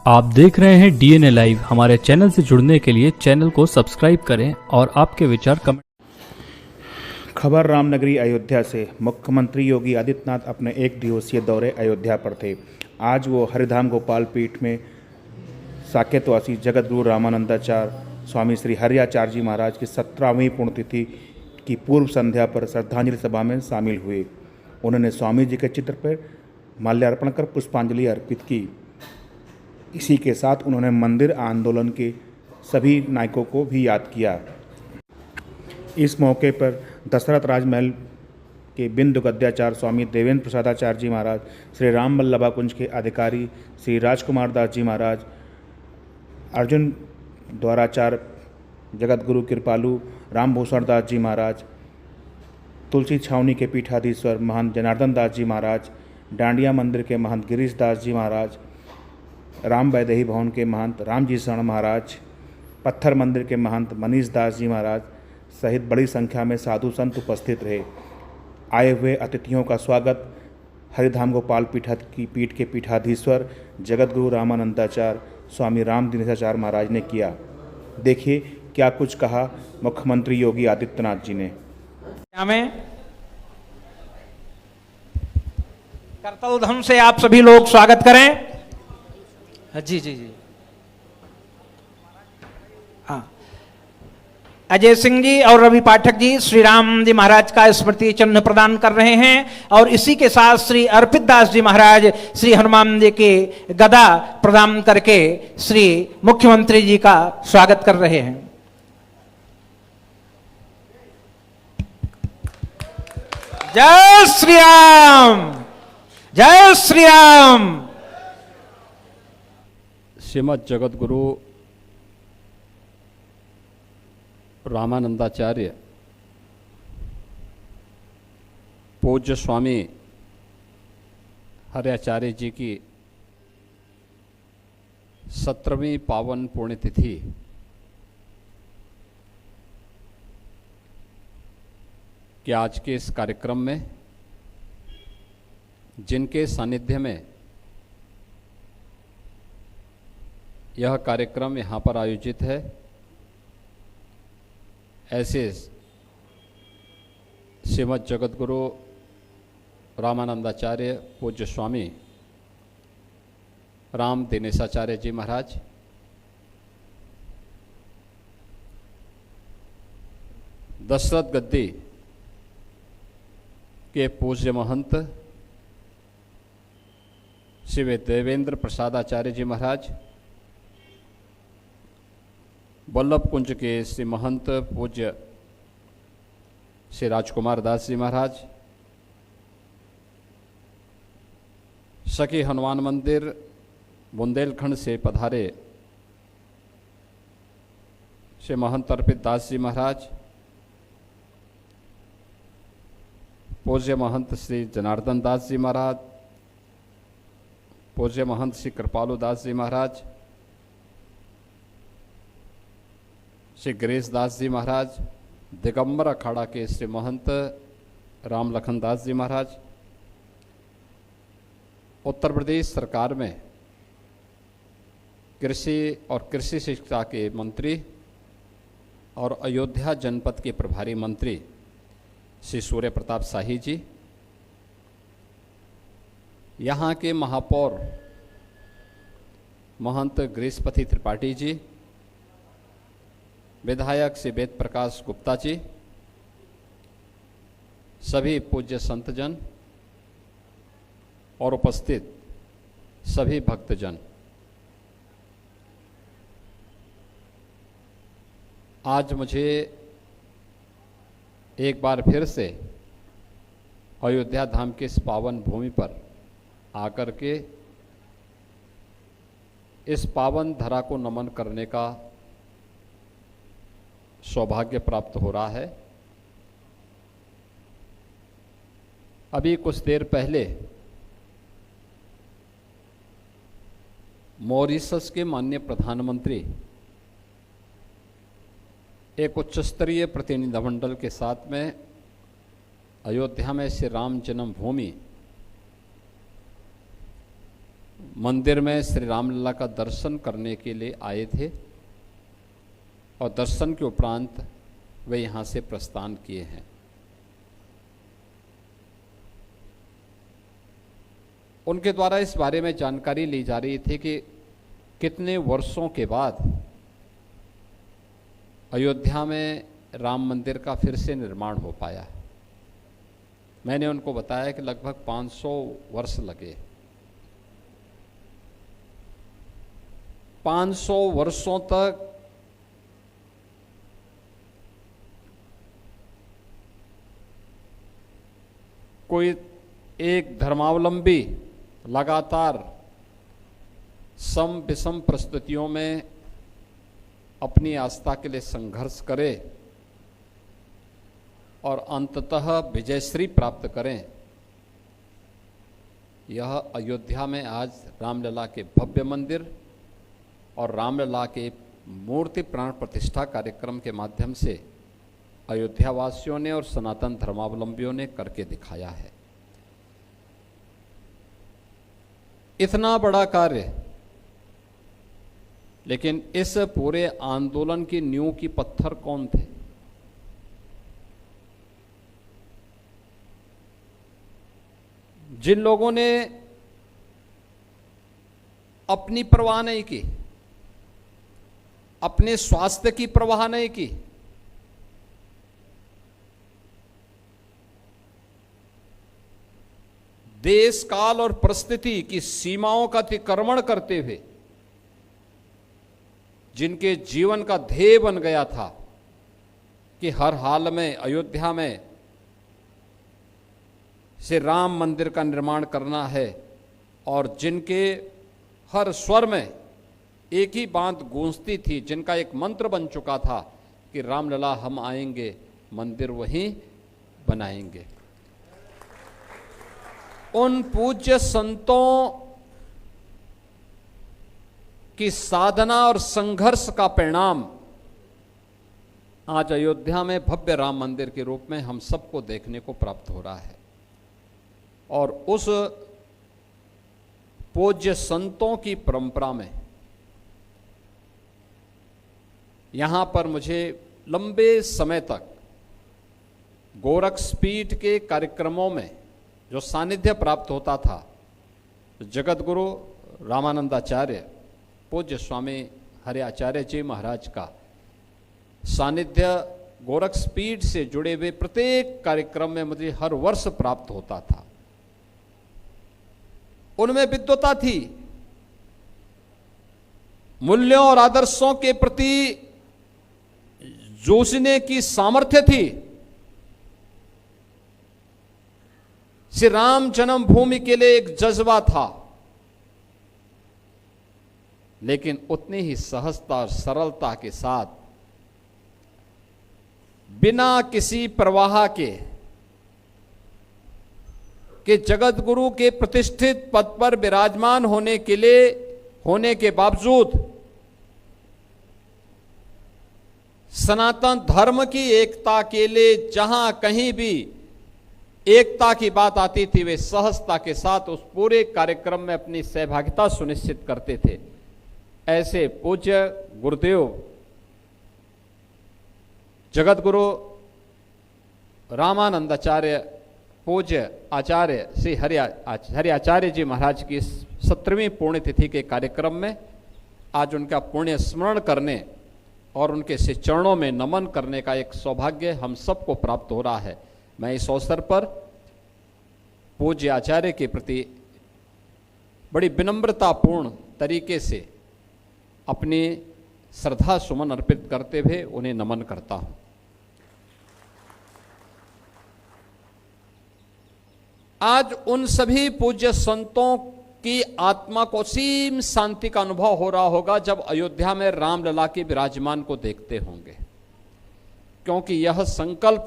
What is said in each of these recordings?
आप देख रहे हैं डीएनए लाइव। हमारे चैनल से जुड़ने के लिए चैनल को सब्सक्राइब करें और आपके विचार कमेंट। खबर रामनगरी अयोध्या से। मुख्यमंत्री योगी आदित्यनाथ अपने एक दिवसीय दौरे अयोध्या पर थे। आज वो हरिधाम गोपाल पीठ में साकेतवासी जगतगुरु रामानंदाचार्य स्वामी श्री हरियाचार्य जी महाराज की 17वीं पुण्यतिथि की पूर्व संध्या पर श्रद्धांजलि सभा में शामिल हुए। उन्होंने स्वामी जी के चित्र पर माल्यार्पण कर पुष्पांजलि अर्पित की। इसी के साथ उन्होंने मंदिर आंदोलन के सभी नायकों को भी याद किया। इस मौके पर दशरथ राजमहल के बिंदु गद्याचार्य स्वामी देवेंद्र प्रसादाचार्य जी महाराज, श्री राम वल्लभा कुंज के अधिकारी श्री राजकुमार दास जी महाराज, अर्जुन द्वाराचार्य जगतगुरु कृपालु रामभूषण दास जी महाराज, तुलसी छावनी के पीठाधीश्वर महंत जनार्दन दास जी महाराज, डांडिया मंदिर के महंत गिरीश दास जी महाराज, राम वैदेही भवन के महंत रामजी शरण महाराज, पत्थर मंदिर के महंत मनीष दास जी महाराज सहित बड़ी संख्या में साधु संत उपस्थित रहे। आए हुए अतिथियों का स्वागत हरिधाम गोपाल पीठ के पीठाधीश्वर जगतगुरु रामानंदाचार्य स्वामी राम दिनेशाचार्य महाराज ने किया। देखिए क्या कुछ कहा मुख्यमंत्री योगी आदित्यनाथ जी ने। में करतल ध्वनि से आप सभी लोग स्वागत करें। जी जी जी हाँ, अजय सिंह जी और रवि पाठक जी श्री राम जी महाराज का स्मृति चिन्ह प्रदान कर रहे हैं और इसी के साथ श्री अर्पित दास जी महाराज श्री हनुमान जी के गदा प्रदान करके श्री मुख्यमंत्री जी का स्वागत कर रहे हैं। जय श्री राम, जय श्री राम। श्रीमद् जगतगुरु रामानंदाचार्य पूज्य स्वामी हरियाचार्य जी की 17वीं पावन पुण्यतिथि कि आज के इस कार्यक्रम में जिनके सानिध्य में यह कार्यक्रम यहाँ पर आयोजित है, ऐसे श्रीमद् जगतगुरु रामानंदाचार्य पूज्य स्वामी राम दिनेशाचार्य जी महाराज, दशरथ गद्दी के पूज्य महंत श्री देवेंद्र प्रसादाचार्य जी महाराज, वल्लभ कुंज के श्री महंत पूज्य श्री राजकुमार दास जी महाराज, सखी हनुमान मंदिर बुंदेलखंड से पधारे श्री महंत अर्पित दास जी महाराज, पूज्य महंत श्री जनार्दन दास जी महाराज, पूज्य महंत श्री कृपालु दास जी महाराज, श्री गिरीश दास जी महाराज, दिगंबर अखाड़ा के श्री महंत राम लखन दास जी महाराज, उत्तर प्रदेश सरकार में कृषि और कृषि शिक्षा के मंत्री और अयोध्या जनपद के प्रभारी मंत्री श्री सूर्य प्रताप शाही जी, यहाँ के महापौर महंत गिरीशपति त्रिपाठी जी, विधायक श्री वेद प्रकाश गुप्ता जी, सभी पूज्य संतजन और उपस्थित सभी भक्तजन, आज मुझे एक बार फिर से अयोध्या धाम के इस पावन भूमि पर आकर के इस पावन धरा को नमन करने का सौभाग्य प्राप्त हो रहा है। अभी कुछ देर पहले मॉरिशस के माननीय प्रधानमंत्री एक उच्च स्तरीय प्रतिनिधिमंडल के साथ में अयोध्या में श्री राम जन्मभूमि मंदिर में श्री रामलला का दर्शन करने के लिए आए थे और दर्शन के उपरांत वे यहाँ से प्रस्थान किए हैं। उनके द्वारा इस बारे में जानकारी ली जा रही थी कि कितने वर्षों के बाद अयोध्या में राम मंदिर का फिर से निर्माण हो पाया। मैंने उनको बताया कि लगभग 500 वर्ष लगे। 500 वर्षों तक कोई एक धर्मावलंबी लगातार सम विषम परिस्थितियों में अपनी आस्था के लिए संघर्ष करे और अंततः विजयश्री प्राप्त करें, यह अयोध्या में आज रामलला के भव्य मंदिर और रामलला के मूर्ति प्राण प्रतिष्ठा कार्यक्रम के माध्यम से अयोध्यावासियों ने और सनातन धर्मावलंबियों ने करके दिखाया है। इतना बड़ा कार्य, लेकिन इस पूरे आंदोलन की नींव की पत्थर कौन थे? जिन लोगों ने अपनी परवाह नहीं की, अपने स्वास्थ्य की परवाह नहीं की, देश काल और परिस्थिति की सीमाओं का अतिक्रमण करते हुए जिनके जीवन का ध्येय बन गया था कि हर हाल में अयोध्या में से राम मंदिर का निर्माण करना है, और जिनके हर स्वर में एक ही बात गूंजती थी, जिनका एक मंत्र बन चुका था कि रामलला हम आएंगे, मंदिर वहीं बनाएंगे। उन पूज्य संतों की साधना और संघर्ष का परिणाम आज अयोध्या में भव्य राम मंदिर के रूप में हम सबको देखने को प्राप्त हो रहा है। और उस पूज्य संतों की परंपरा में यहां पर मुझे लंबे समय तक गोरक्षपीठ के कार्यक्रमों में जो सानिध्य प्राप्त होता था, जगत गुरु रामानंदाचार्य पूज्य स्वामी हरि आचार्य जी महाराज का सानिध्य गोरक्षपीठ से जुड़े हुए प्रत्येक कार्यक्रम में मुझे हर वर्ष प्राप्त होता था। उनमें विद्वता थी, मूल्यों और आदर्शों के प्रति जूझने की सामर्थ्य थी। श्री राम जन्मभूमि के लिए एक जज्बा था, लेकिन उतनी ही सहजता और सरलता के साथ, बिना किसी प्रवाह के जगत गुरु के प्रतिष्ठित पद पर विराजमान होने के बावजूद सनातन धर्म की एकता के लिए जहां कहीं भी एकता की बात आती थी, वे सहजता के साथ उस पूरे कार्यक्रम में अपनी सहभागिता सुनिश्चित करते थे। ऐसे पूज्य गुरुदेव जगत गुरु रामानंदाचार्य पूज्य आचार्य श्री हरि आचार्य जी महाराज की 17वीं पुण्यतिथि के कार्यक्रम में आज उनका पुण्य स्मरण करने और उनके श्री चरणों में नमन करने का एक सौभाग्य हम सबको प्राप्त हो रहा है। मैं इस अवसर पर पूज्य आचार्य के प्रति बड़ी विनम्रतापूर्ण तरीके से अपनी श्रद्धा सुमन अर्पित करते हुए उन्हें नमन करता हूं। आज उन सभी पूज्य संतों की आत्मा को असीम शांति का अनुभव हो रहा होगा जब अयोध्या में रामलला के विराजमान को देखते होंगे, क्योंकि यह संकल्प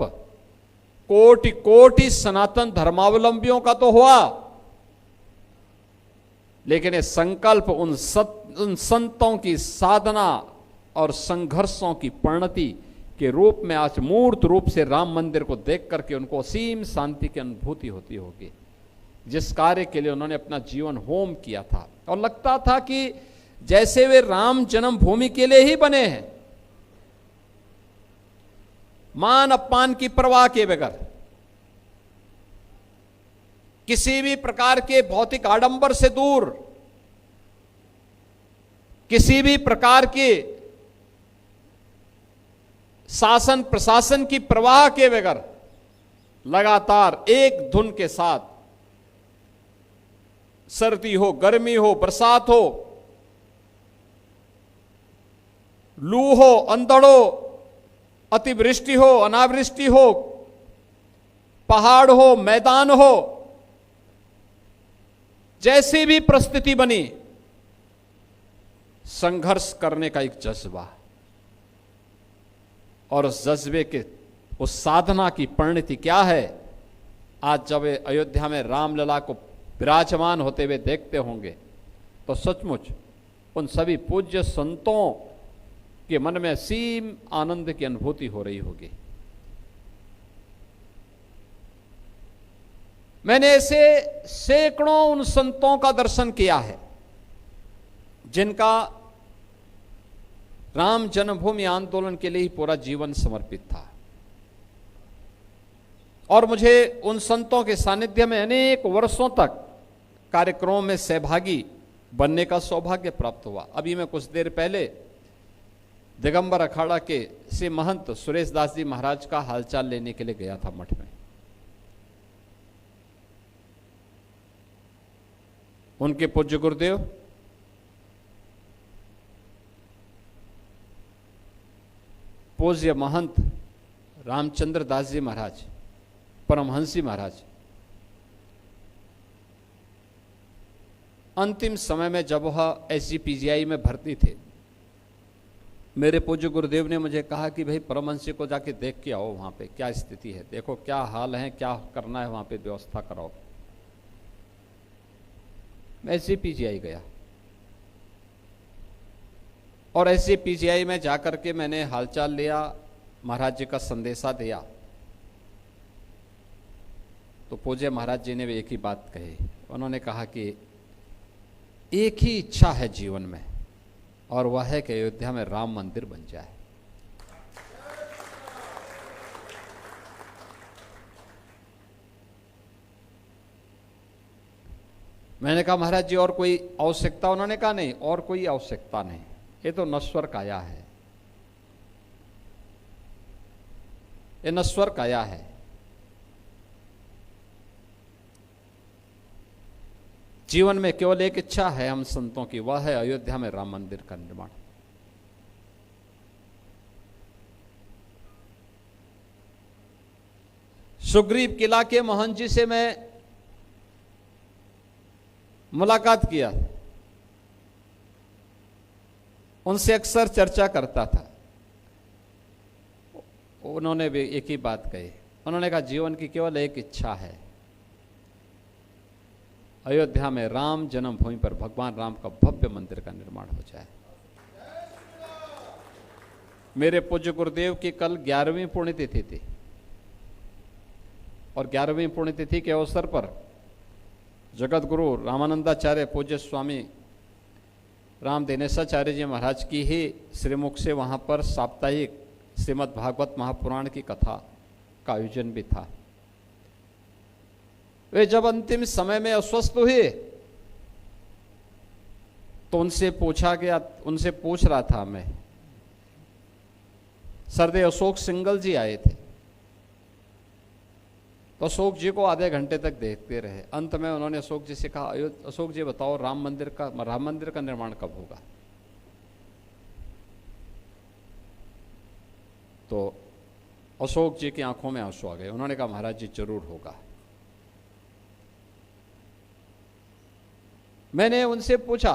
कोटि कोटि सनातन धर्मावलंबियों का तो हुआ, लेकिन ये संकल्प उन संतों की साधना और संघर्षों की परिणति के रूप में आज मूर्त रूप से राम मंदिर को देख करके उनको असीम शांति की अनुभूति होती होगी। जिस कार्य के लिए उन्होंने अपना जीवन होम किया था, और लगता था कि जैसे वे राम जन्मभूमि के लिए ही बने हैं, मान अपमान की परवाह के बगैर, किसी भी प्रकार के भौतिक आडंबर से दूर, किसी भी प्रकार के शासन प्रशासन की परवाह के बगैर लगातार एक धुन के साथ, सर्दी हो, गर्मी हो, बरसात हो, लू हो, अंधड़ हो, अतिवृष्टि हो, अनावृष्टि हो, पहाड़ हो, मैदान हो, जैसी भी परिस्थिति बनी, संघर्ष करने का एक जज्बा, और उस जज्बे के, उस साधना की परिणति क्या है? आज जब अयोध्या में रामलला को विराजमान होते हुए देखते होंगे तो सचमुच उन सभी पूज्य संतों के मन में असीम आनंद की अनुभूति हो रही होगी। मैंने ऐसे सैकड़ों उन संतों का दर्शन किया है जिनका राम जन्मभूमि आंदोलन के लिए ही पूरा जीवन समर्पित था, और मुझे उन संतों के सानिध्य में अनेक वर्षों तक कार्यक्रमों में सहभागी बनने का सौभाग्य प्राप्त हुआ। अभी मैं कुछ देर पहले दिगंबर अखाड़ा के श्री महंत सुरेश दास जी महाराज का हालचाल लेने के लिए गया था मठ में। उनके पूज्य गुरुदेव पूज्य महंत रामचंद्र दास जी महाराज, परमहंसी महाराज, अंतिम समय में जब वह SGPGI में भर्ती थे, मेरे पूज्य गुरुदेव ने मुझे कहा कि भाई परमहंसी को जाके देख के आओ, वहां पे क्या स्थिति है, देखो क्या हाल है, क्या करना है, वहां पे व्यवस्था कराओ। मैं SGPGI गया और SGPGI में जाकर के मैंने हालचाल लिया, महाराज जी का संदेशा दिया। तो पूज्य महाराज जी ने भी एक ही बात कही, उन्होंने कहा कि एक ही इच्छा है जीवन में, और वह है कि अयोध्या में राम मंदिर बन जाए। मैंने कहा महाराज जी और कोई आवश्यकता? उन्होंने कहा नहीं, और कोई आवश्यकता नहीं, ये तो नश्वर काया है, ये नश्वर काया है। जीवन में केवल एक इच्छा है हम संतों की, वह है अयोध्या में राम मंदिर का निर्माण। सुग्रीव किला के मोहन जी से मैं मुलाकात किया, उनसे अक्सर चर्चा करता था। उन्होंने भी एक ही बात कही, उन्होंने कहा जीवन की केवल एक इच्छा है, अयोध्या में राम जन्मभूमि पर भगवान राम का भव्य मंदिर का निर्माण हो जाए। मेरे पूज्य गुरुदेव की कल 11वीं पुण्यतिथि थी, और 11वीं पुण्यतिथि के अवसर पर जगत गुरु रामानंदाचार्य पूज्य स्वामी राम दिनेशाचार्य जी महाराज की ही श्रीमुख से वहां पर साप्ताहिक श्रीमद् भागवत महापुराण की कथा का आयोजन भी था। वे जब अंतिम समय में अस्वस्थ हुए तो उनसे पूछा गया, उनसे पूछ रहा था मैं, सरदे अशोक सिंगल जी आए थे, तो अशोक जी को आधे घंटे तक देखते रहे। अंत में उन्होंने अशोक जी से कहा, अशोक जी बताओ राम मंदिर का निर्माण कब होगा? तो अशोक जी की आंखों में आंसू आ गए। उन्होंने कहा महाराज जी जरूर होगा। मैंने उनसे पूछा,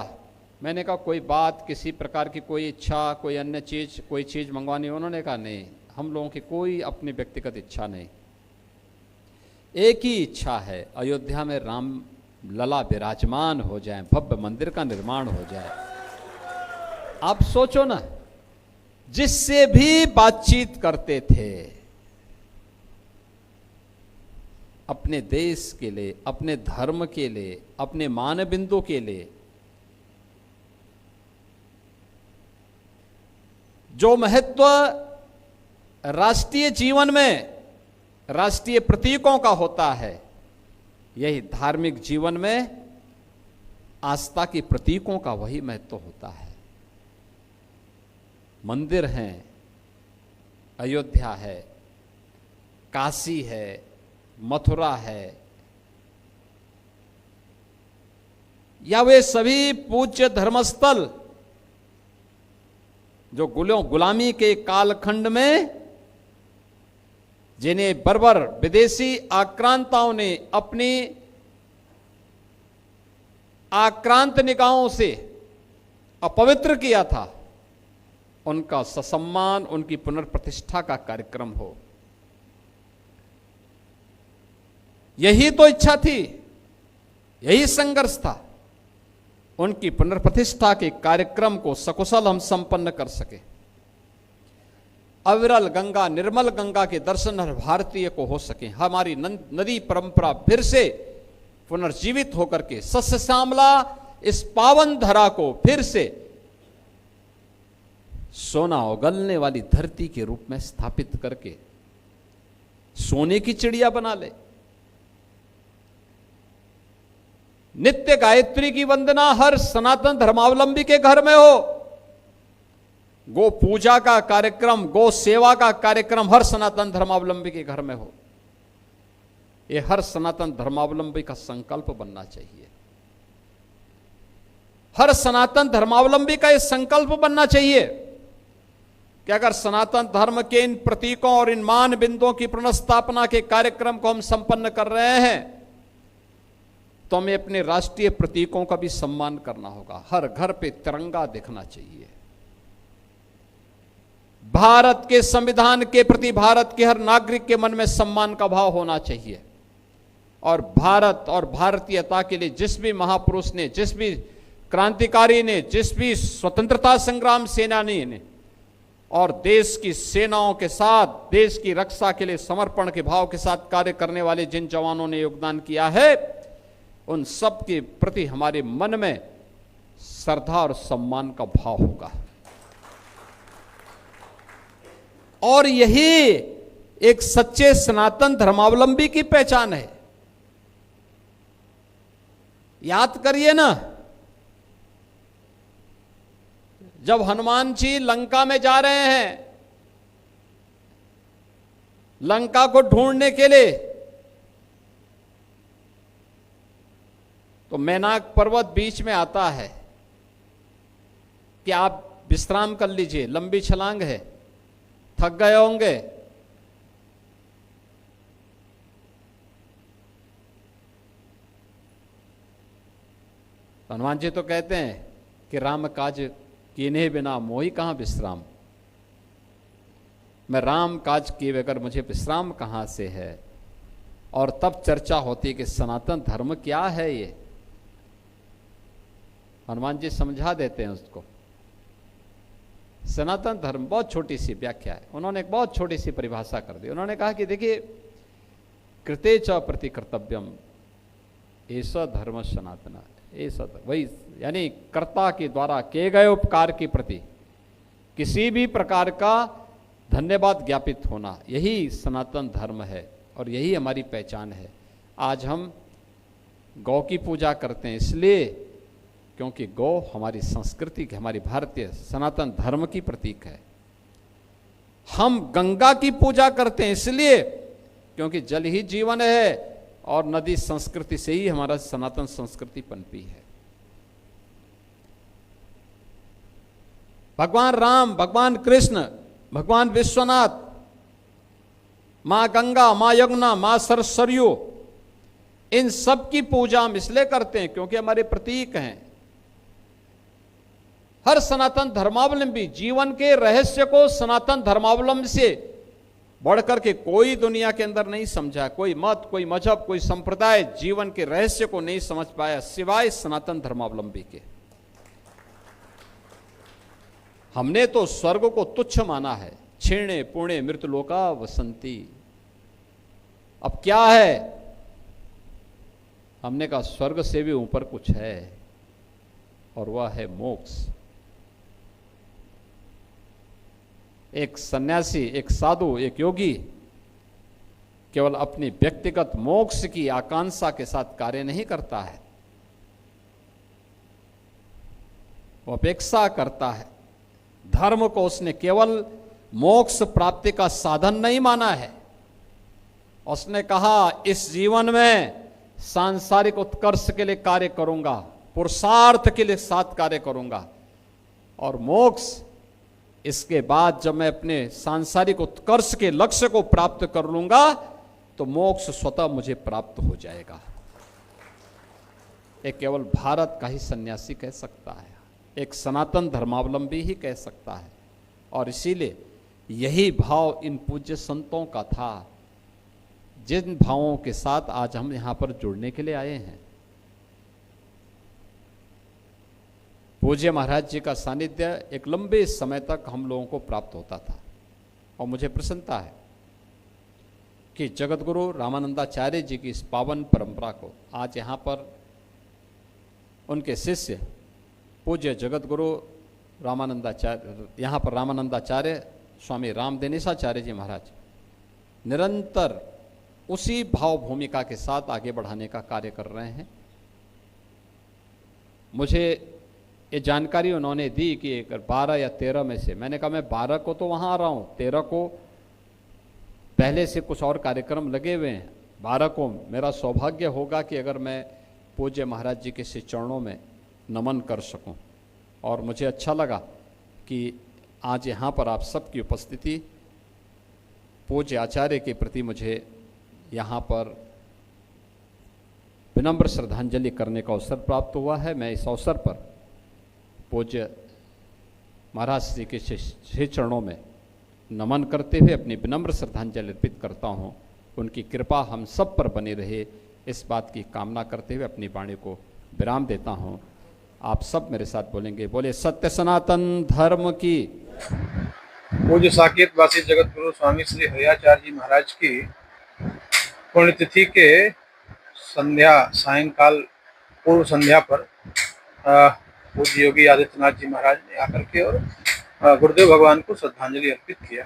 मैंने कहा कोई बात, किसी प्रकार की कोई इच्छा, कोई अन्य चीज, कोई चीज मंगवानी? उन्होंने कहा नहीं, हम लोगों की कोई अपनी व्यक्तिगत इच्छा नहीं, एक ही इच्छा है, अयोध्या में राम लला विराजमान हो जाए, भव्य मंदिर का निर्माण हो जाए। आप सोचो ना, जिससे भी बातचीत करते थे अपने देश के लिए, अपने धर्म के लिए, अपने मानबिंदु के लिए जो महत्व राष्ट्रीय जीवन में राष्ट्रीय प्रतीकों का होता है, यही धार्मिक जीवन में आस्था के प्रतीकों का वही महत्व होता है। मंदिर हैं, अयोध्या है, काशी है, मथुरा है, या वे सभी पूज्य धर्मस्थल जो गुलामी के कालखंड में जिन्हें बर्बर विदेशी आक्रांताओं ने अपनी आक्रांत निगाहों से अपवित्र किया था, उनका ससम्मान, उनकी पुनर्प्रतिष्ठा का कार्यक्रम हो। यही तो इच्छा थी, यही संघर्ष था, उनकी पुनर्प्रतिष्ठा के कार्यक्रम को सकुशल हम संपन्न कर सके। अविरल गंगा, निर्मल गंगा के दर्शन हर भारतीय को हो सके। हमारी नदी परंपरा फिर से पुनर्जीवित होकर के सस्य श्यामला इस पावन धरा को फिर से सोना उगलने वाली धरती के रूप में स्थापित करके सोने की चिड़िया बना ले। नित्य गायत्री की वंदना हर सनातन धर्मावलंबी के घर में हो। गो पूजा का कार्यक्रम, गो सेवा का कार्यक्रम हर सनातन धर्मावलंबी के घर में हो। यह हर सनातन धर्मावलंबी का संकल्प बनना चाहिए। हर सनातन धर्मावलंबी का यह संकल्प बनना चाहिए कि अगर सनातन धर्म के इन प्रतीकों और इन मान बिंदुओं की पुनर्स्थापना के कार्यक्रम को हम संपन्न कर रहे हैं, तो हमें अपने राष्ट्रीय प्रतीकों का भी सम्मान करना होगा। हर घर पे तिरंगा दिखना चाहिए। भारत के संविधान के प्रति भारत के हर नागरिक के मन में सम्मान का भाव होना चाहिए। और भारत और भारतीयता के लिए जिस भी महापुरुष ने, जिस भी क्रांतिकारी ने, जिस भी स्वतंत्रता संग्राम सेनानी ने और देश की सेनाओं के साथ देश की रक्षा के लिए समर्पण के भाव के साथ कार्य करने वाले जिन जवानों ने योगदान किया है, उन सब के प्रति हमारे मन में श्रद्धा और सम्मान का भाव होगा। और यही एक सच्चे सनातन धर्मावलंबी की पहचान है। याद करिए ना, जब हनुमान जी लंका में जा रहे हैं, लंका को ढूंढने के लिए, तो मैनाक पर्वत बीच में आता है कि आप विश्राम कर लीजिए, लंबी छलांग है, थक गए होंगे। हनुमान जी तो कहते हैं कि राम काज कीने बिना मोहि कहां विश्राम। मैं राम काज किए बगैर मुझे विश्राम कहां से है। और तब चर्चा होती कि सनातन धर्म क्या है। ये हनुमान जी समझा देते हैं उसको। सनातन धर्म बहुत छोटी सी व्याख्या है, उन्होंने एक बहुत छोटी सी परिभाषा कर दी। उन्होंने कहा कि देखिए, कृते च प्रति कर्तव्यम ऐसा धर्म सनातना, ऐसा वही, यानी कर्ता के द्वारा किए गए उपकार के प्रति किसी भी प्रकार का धन्यवाद ज्ञापित होना, यही सनातन धर्म है और यही हमारी पहचान है। आज हम गौ की पूजा करते हैं इसलिए क्योंकि गौ हमारी संस्कृति की, हमारी भारतीय सनातन धर्म की प्रतीक है। हम गंगा की पूजा करते हैं इसलिए क्योंकि जल ही जीवन है और नदी संस्कृति से ही हमारा सनातन संस्कृति पनपी है। भगवान राम, भगवान कृष्ण, भगवान विश्वनाथ, मां गंगा, मां यमुना, मां सरयू, इन सब की पूजा हम इसलिए करते हैं क्योंकि हमारे प्रतीक हैं। हर सनातन धर्मावलंबी जीवन के रहस्य को सनातन धर्मावलंबी से बढ़कर के कोई दुनिया के अंदर नहीं समझा। कोई मत, कोई मजहब, कोई संप्रदाय जीवन के रहस्य को नहीं समझ पाया सिवाय सनातन धर्मावलंबी के। हमने तो स्वर्ग को तुच्छ माना है। क्षीणे पुणे मृतलोका वसंती। अब क्या है, हमने कहा स्वर्ग से भी ऊपर कुछ है और वह है मोक्ष। एक सन्यासी, एक साधु, एक योगी केवल अपनी व्यक्तिगत मोक्ष की आकांक्षा के साथ कार्य नहीं करता है, वो अपेक्षा करता है। धर्म को उसने केवल मोक्ष प्राप्ति का साधन नहीं माना है, उसने कहा इस जीवन में सांसारिक उत्कर्ष के लिए कार्य करूंगा, पुरुषार्थ के लिए साथ कार्य करूंगा, और मोक्ष इसके बाद जब मैं अपने सांसारिक उत्कर्ष के लक्ष्य को प्राप्त कर लूंगा तो मोक्ष स्वतः मुझे प्राप्त हो जाएगा। एक केवल भारत का ही सन्यासी कह सकता है, एक सनातन धर्मावलंबी ही कह सकता है। और इसीलिए यही भाव इन पूज्य संतों का था, जिन भावों के साथ आज हम यहां पर जुड़ने के लिए आए हैं। पूज्य महाराज जी का सानिध्य एक लंबे समय तक हम लोगों को प्राप्त होता था, और मुझे प्रसन्नता है कि जगतगुरु रामानंदाचार्य जी की इस पावन परंपरा को आज यहाँ पर उनके शिष्य पूज्य जगतगुरु रामानंदाचार्य, यहाँ पर रामानंदाचार्य स्वामी रामदेनेशाचार्य जी महाराज निरंतर उसी भाव भूमिका के साथ आगे बढ़ाने का कार्य कर रहे हैं। मुझे ये जानकारी उन्होंने दी कि अगर 12 या 13 में से, मैंने कहा मैं 12 को तो वहाँ आ रहा हूँ, 13 को पहले से कुछ और कार्यक्रम लगे हुए हैं, 12 को मेरा सौभाग्य होगा कि अगर मैं पूज्य महाराज जी के श्री चरणों में नमन कर सकूं। और मुझे अच्छा लगा कि आज यहाँ पर आप सबकी उपस्थिति पूज्य आचार्य के प्रति मुझे यहाँ पर विनम्र श्रद्धांजलि करने का अवसर प्राप्त हुआ है। मैं इस अवसर पर पूज्य महाराज जी के श्री चरणों में नमन करते हुए अपनी विनम्र श्रद्धांजलि अर्पित करता हूँ। उनकी कृपा हम सब पर बनी रहे, इस बात की कामना करते हुए अपनी वाणी को विराम देता हूँ। आप सब मेरे साथ बोलेंगे, बोले सत्य सनातन धर्म की। पूज्य साकेत वासी जगत गुरु स्वामी श्री हरियाचार्य जी महाराज की पुण्यतिथि के सायंकाल पूर्व संध्या पर पूज्य योगी आदित्यनाथ जी महाराज ने आकर के और गुरुदेव भगवान को श्रद्धांजलि अर्पित किया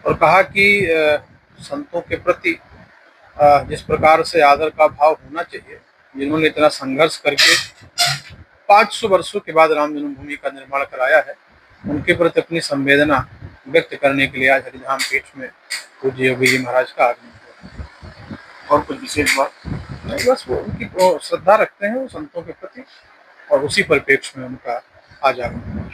और कहा कि संतों के प्रति जिस प्रकार से आदर का भाव होना चाहिए, जिन्होंने इतना संघर्ष करके 500 वर्षों के बाद राम जन्मभूमि का निर्माण कराया है, उनके प्रति अपनी संवेदना व्यक्त करने के लिए आज हरिधाम पीठ में पूज्य योगी जी महाराज का आगमन हुआ। और कुछ विशेष बात नहीं, बस वो उनकी श्रद्धा रखते हैं वो संतों के प्रति, और उसी परिप्रेक्ष्य में उनका आज आगमन हुआ।